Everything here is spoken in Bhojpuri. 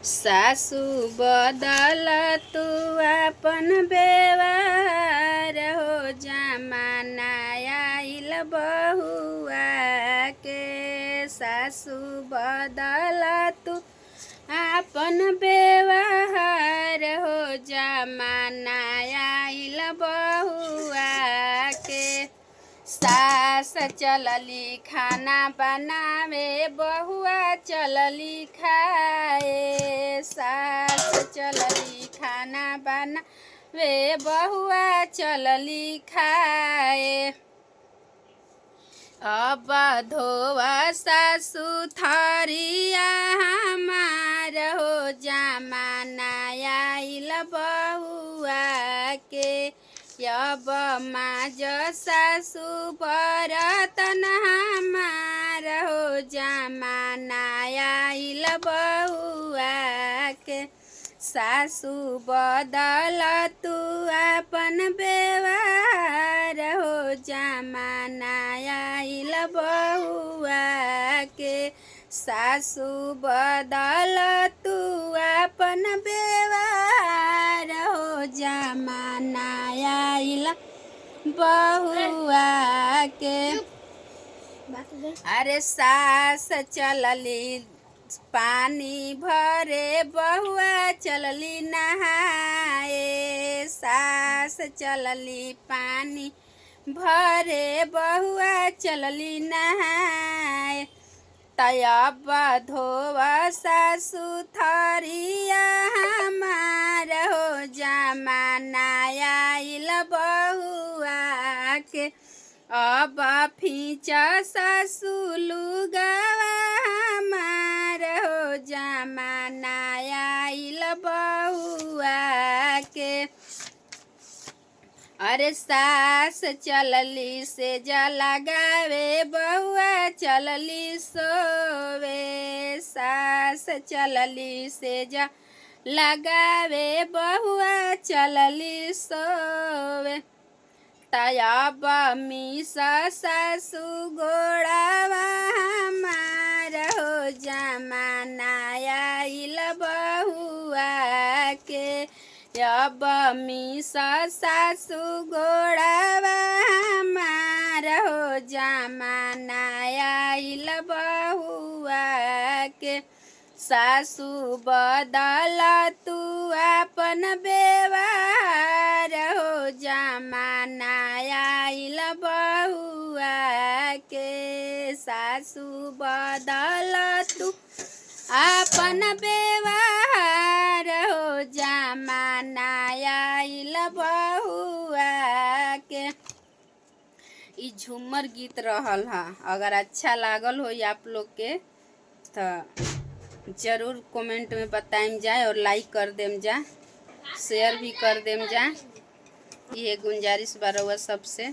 सासू बदल तू अपन व्यवहार हो, जमाना आइल बहुआ के। सासू बदल तू अपन व्यवहार हो, जमाना आइल बहुआ के। सास चलली खाना बनावे, बहुआ चलली खाए। सास चलली खाना बनावे, बहुआ चलली खाए। अब धोवा सासु थरिया हमार हो, जमाना आइल बहुआ के। अब माज सासु बरतन हमार हो, जमाना आइल बहुआ के। सासु बदल तू अपन व्यवहार हो, जमाना आइल बहुआ के। सासु बदल तू अपन व्यवहार हो, जमाना आइल बहुआ के। अरे सास चलली पानी भरे, बहुआ चलली नहाए। सास चलली पानी भरे, बहुआ चलली नहाए। तब धोवा सासु थरिया हमार हो, जमाना आइल बहुआ के। अब फीच सासु लुगावा हमार हो, जमाना आइल बहुआ के। अरे सास चलली से लगावे, बहुआ चलली सोवे। सास चलली से लगावे, बहुआ चलली सोवे। तब मिस सासु गोड़ावा हमार हो, जमाना आइल बहुआ के। अब मिस सासु गोड़ावा हमार हो, जमाना आइल बहुआ के। सासु बदल तू अपन व्यवहार हो, जमाना आइल बहुआ के। सासु बदल तू अपन व्यवहार हो, जमाना आइल बहुआ के। ई झूमर गीत रहल हा। अगर अच्छा लागल हो आप लोग के तो जरूर कमेंट में बताएम जाए और लाइक कर देम जा, शेयर भी कर देम जा। ये गुंजारिश बा रउआ सबसे।